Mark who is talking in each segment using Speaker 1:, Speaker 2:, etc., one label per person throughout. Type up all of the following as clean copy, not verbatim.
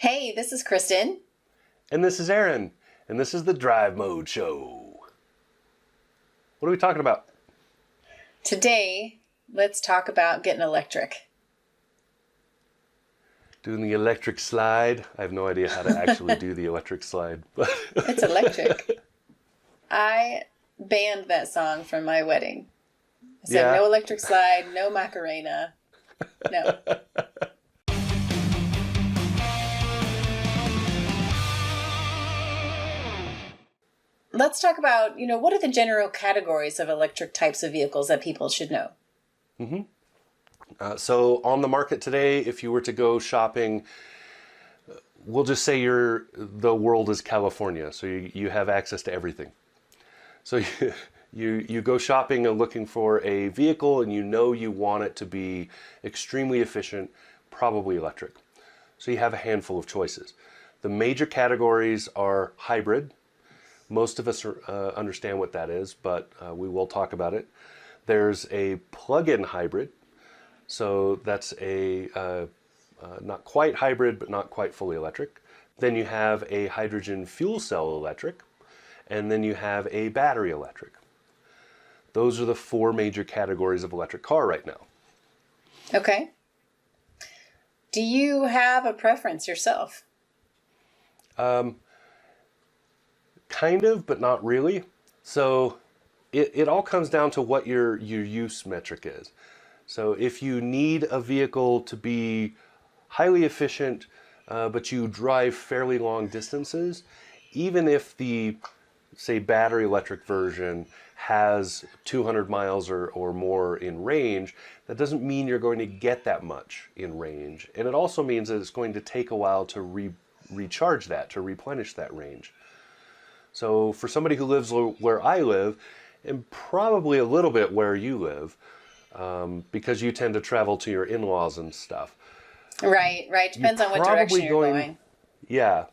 Speaker 1: Hey, this is Kristen.
Speaker 2: And this is Aaron, and this is the Drive Mode Show. What are we talking about?
Speaker 1: Today, let's talk about getting electric.
Speaker 2: Doing the electric slide. I have no idea how to actually do the electric slide. But
Speaker 1: It's electric. I banned that song from my wedding. I said,
Speaker 2: Yeah.
Speaker 1: No electric slide, no Macarena. No. Let's talk about, what are the general categories of electric types of vehicles that people should know?
Speaker 2: So on the market today, if you were to go shopping, we'll just say the world is California, so you have access to everything. So you go shopping and looking for a vehicle, and you want it to be extremely efficient, probably electric. So you have a handful of choices. The major categories are hybrid. Most of us understand what that is, but we will talk about it. There's a plug-in hybrid. So that's a not quite hybrid, but not quite fully electric. Then you have a hydrogen fuel cell electric, and then you have a battery electric. Those are the four major categories of electric car right now.
Speaker 1: Okay. Do you have a preference yourself?
Speaker 2: Kind of, but not really. So it all comes down to what your use metric is. So if you need a vehicle to be highly efficient, but you drive fairly long distances, even if the, say, battery electric version has 200 miles or more in range, that doesn't mean you're going to get that much in range. And it also means that it's going to take a while to recharge that, to replenish that range. So for somebody who lives where I live, and probably a little bit where you live, because you tend to travel to your in-laws and stuff.
Speaker 1: Right. Depends on what direction you're going.
Speaker 2: Yeah.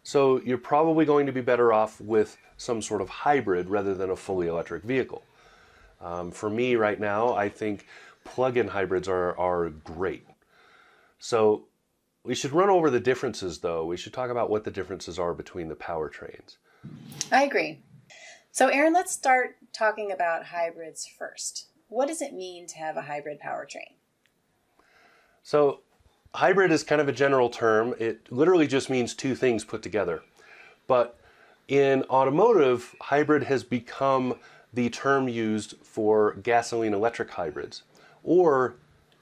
Speaker 2: So you're probably going to be better off with some sort of hybrid rather than a fully electric vehicle. For me right now, I think plug-in hybrids are great. So we should run over the differences, though. We should talk about what the differences are between the powertrains.
Speaker 1: I agree. So, Aaron, let's start talking about hybrids first. What does it mean to have a hybrid powertrain?
Speaker 2: So hybrid is kind of a general term. It literally just means two things put together. But in automotive, hybrid has become the term used for gasoline electric hybrids, or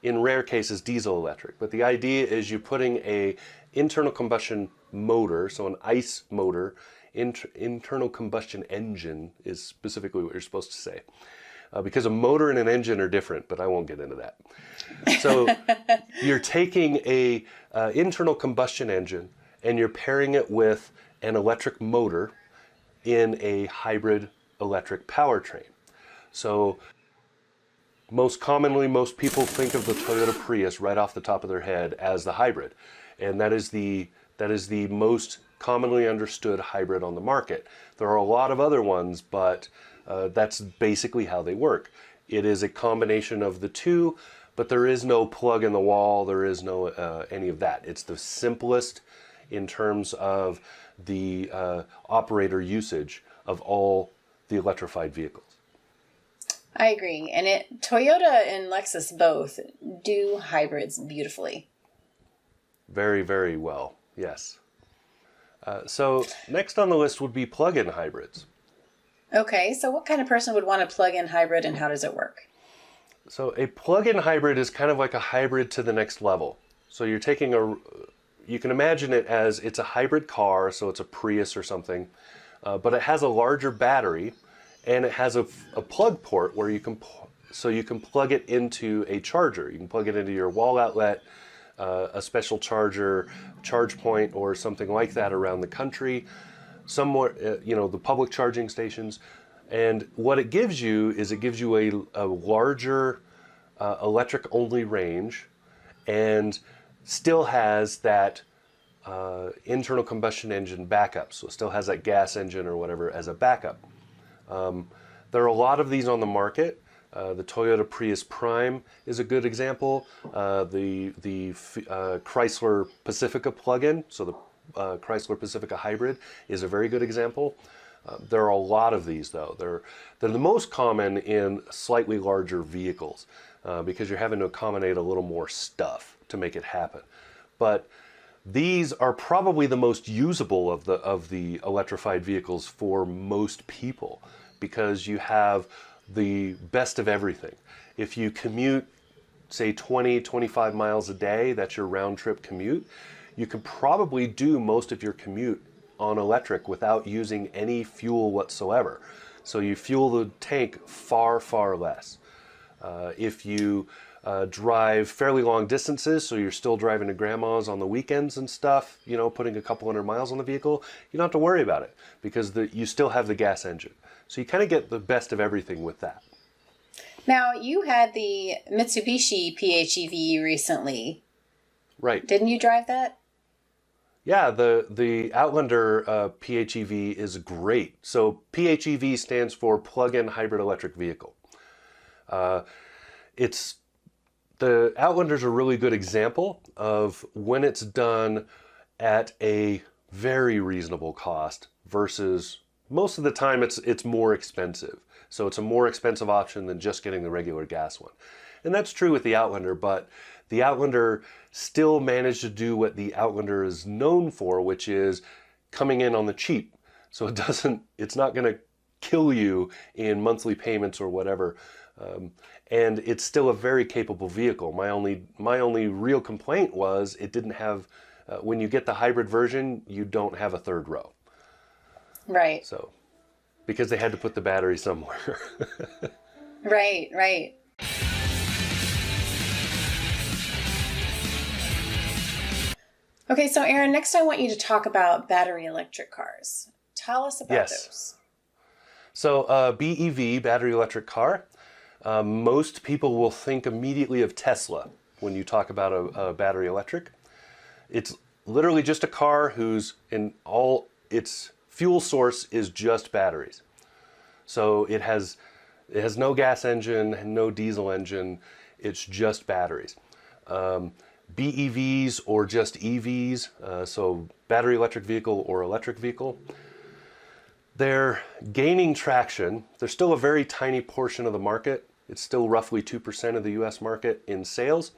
Speaker 2: in rare cases, diesel electric. But the idea is you're putting a internal combustion motor, so an ICE motor, internal combustion engine is specifically what you're supposed to say. Because a motor and an engine are different, but I won't get into that. So you're taking a internal combustion engine and you're pairing it with an electric motor in a hybrid electric powertrain. So most commonly, most people think of the Toyota Prius right off the top of their head as the hybrid. And that is the most commonly understood hybrid on the market. There are a lot of other ones, but that's basically how they work. It is a combination of the two, but there is no plug in the wall. There is no any of that. It's the simplest in terms of the operator usage of all the electrified vehicles.
Speaker 1: I agree. And Toyota and Lexus both do hybrids beautifully.
Speaker 2: Very, very well, yes. So next on the list would be plug-in hybrids.
Speaker 1: Okay, so what kind of person would want a plug-in hybrid and how does it work?
Speaker 2: So a plug-in hybrid is kind of like a hybrid to the next level. So you're taking you can imagine it as it's a hybrid car, so it's a Prius or something, but it has a larger battery and it has a plug port where you can plug it into a charger. You can plug it into your wall outlet, a special charger, charge point, or something like that around the country. Somewhere, the public charging stations. And what it gives you is it gives you a larger electric-only range and still has that internal combustion engine backup. So it still has that gas engine or whatever as a backup. There are a lot of these on the market. The Toyota Prius Prime is a good example. The Chrysler Pacifica plug-in, so the Chrysler Pacifica Hybrid is a very good example. There are a lot of these, though. They're the most common in slightly larger vehicles because you're having to accommodate a little more stuff to make it happen. But these are probably the most usable of the electrified vehicles for most people because you have the best of everything. If you commute, say 20-25 miles a day, that's your round trip commute, you can probably do most of your commute on electric without using any fuel whatsoever. So you fuel the tank far, far less. If you drive fairly long distances, so you're still driving to grandma's on the weekends and stuff, you know, putting a couple hundred miles on the vehicle, you don't have to worry about it because you still have the gas engine. So you kind of get the best of everything with that.
Speaker 1: Now, you had the Mitsubishi PHEV recently.
Speaker 2: Right.
Speaker 1: Didn't you drive that?
Speaker 2: Yeah, the Outlander PHEV is great. So PHEV stands for Plug-in Hybrid Electric Vehicle. The Outlander's a really good example of when it's done at a very reasonable cost versus most of the time it's more expensive. So it's a more expensive option than just getting the regular gas one. And that's true with the Outlander, but the Outlander still managed to do what the Outlander is known for, which is coming in on the cheap. So it's not going to kill you in monthly payments or whatever. And it's still a very capable vehicle. My only real complaint was it didn't have, when you get the hybrid version, you don't have a third row.
Speaker 1: Right.
Speaker 2: So, because they had to put the battery somewhere.
Speaker 1: Right. Okay, so Aaron, next I want you to talk about battery electric cars. Tell us about those.
Speaker 2: So BEV, battery electric car, most people will think immediately of Tesla when you talk about a battery electric. It's literally just a car whose its fuel source is just batteries. So it has no gas engine, no diesel engine, it's just batteries. BEVs or just EVs, so battery electric vehicle or electric vehicle, they're gaining traction. They're still a very tiny portion of the market. It's still roughly 2% of the US market in sales,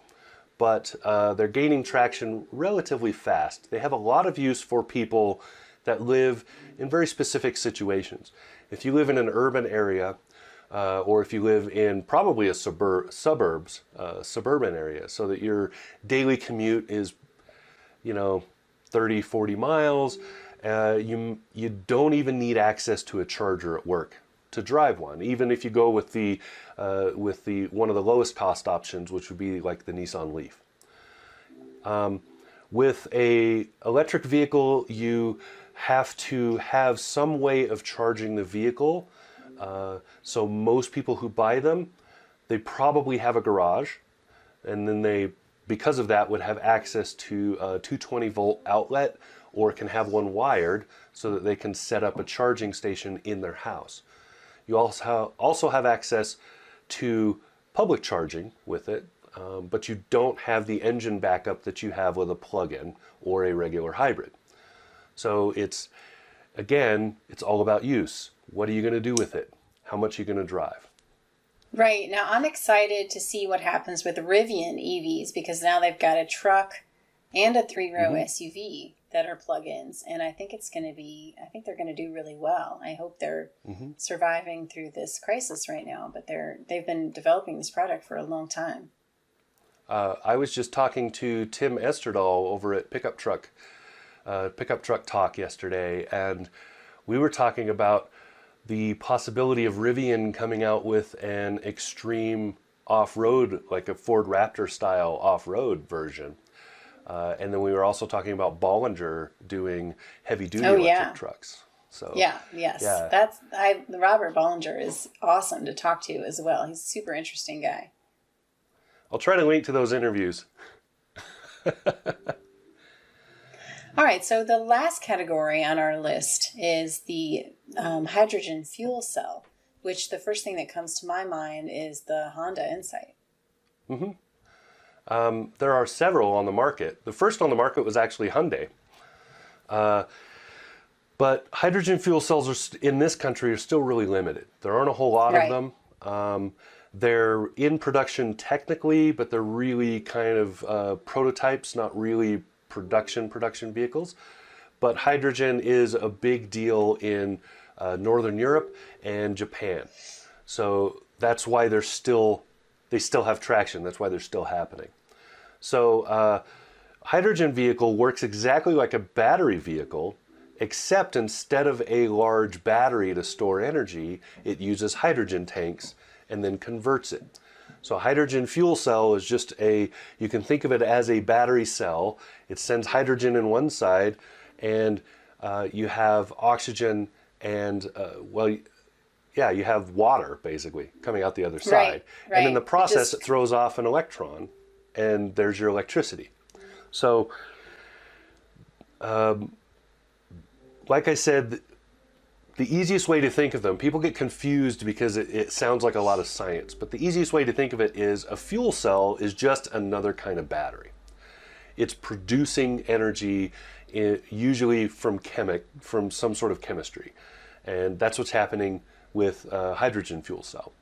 Speaker 2: but they're gaining traction relatively fast. They have a lot of use for people that live in very specific situations. If you live in an urban area, or if you live in probably a suburban area, so that your daily commute is, 30, 40 miles, you don't even need access to a charger at work to drive one. Even if you go with the one of the lowest cost options, which would be like the Nissan Leaf. With a electric vehicle, you have to have some way of charging the vehicle. So most people who buy them, they probably have a garage, and then because of that, would have access to a 220 volt outlet, or can have one wired so that they can set up a charging station in their house. You also have access to public charging with it, but you don't have the engine backup that you have with a plug-in or a regular hybrid. So it's all about use. What are you going to do with it? How much are you going to drive?
Speaker 1: Right. Now, I'm excited to see what happens with Rivian EVs because now they've got a truck and a 3-row SUV that are plug-ins. And I think they're going to do really well. I hope they're surviving through this crisis right now, but they've been developing this product for a long time.
Speaker 2: I was just talking to Tim Esterdahl over at Pickup Truck Talk yesterday, and we were talking about the possibility of Rivian coming out with an extreme off-road, like a Ford Raptor style off-road version. And then we were also talking about Bollinger doing heavy-duty electric trucks. So
Speaker 1: yes. Robert Bollinger is awesome to talk to as well. He's a super interesting guy.
Speaker 2: I'll try to link to those interviews.
Speaker 1: All right, so the last category on our list is the hydrogen fuel cell. which the first thing that comes to my mind is the Honda Insight.
Speaker 2: There are several on the market. The first on the market was actually Hyundai. But hydrogen fuel cells in this country are still really limited. There aren't a whole lot of them. They're in production technically, but they're really kind of prototypes, not really production vehicles. But hydrogen is a big deal in Northern Europe and Japan. So that's why they still have traction. That's why they're still happening. So hydrogen vehicle works exactly like a battery vehicle, except instead of a large battery to store energy, it uses hydrogen tanks and then converts it. So a hydrogen fuel cell is just you can think of it as a battery cell. It sends hydrogen in one side, and you have oxygen and, you have water basically coming out the other side.
Speaker 1: Right.
Speaker 2: And in the process, it throws off an electron, and there's your electricity. So, like I said, the easiest way to think of them, people get confused because it sounds like a lot of science, but the easiest way to think of it is a fuel cell is just another kind of battery. It's producing energy, usually from some sort of chemistry. And that's what's happening with a hydrogen fuel cell.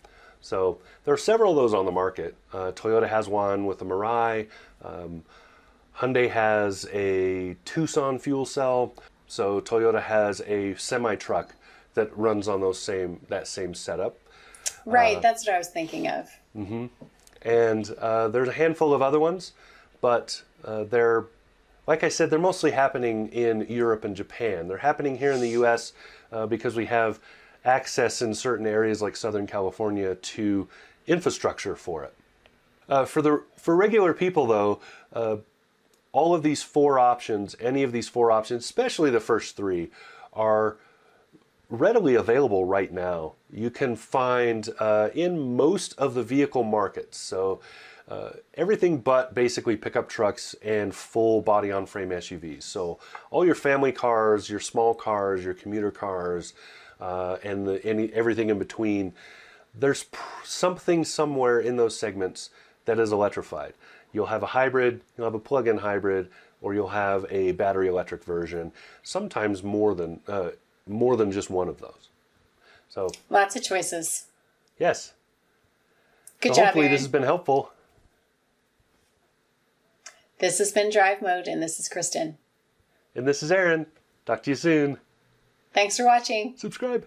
Speaker 2: So there are several of those on the market. Toyota has one with the Mirai. Hyundai has a Tucson fuel cell. So Toyota has a semi-truck that runs on that same setup.
Speaker 1: Right, that's what I was thinking of.
Speaker 2: Mm-hmm. And there's a handful of other ones, but like I said, they're mostly happening in Europe and Japan. They're happening here in the U.S. Because we have access in certain areas like Southern California to infrastructure for it. For regular people, though, all of these four options, any of these four options, especially the first three, are readily available right now. You can find in most of the vehicle markets. So everything but basically pickup trucks and full body on frame SUVs. So all your family cars, your small cars, your commuter cars, and everything in between, there's something somewhere in those segments that is electrified. You'll have a hybrid, you'll have a plug-in hybrid, or you'll have a battery electric version, sometimes more than just one of those. So
Speaker 1: lots of choices.
Speaker 2: Yes.
Speaker 1: Good job,
Speaker 2: hopefully
Speaker 1: Aaron.
Speaker 2: this has been helpful.
Speaker 1: This has been Drive Mode, and this is Kristen.
Speaker 2: And this is Aaron. Talk to you soon.
Speaker 1: Thanks for watching.
Speaker 2: Subscribe.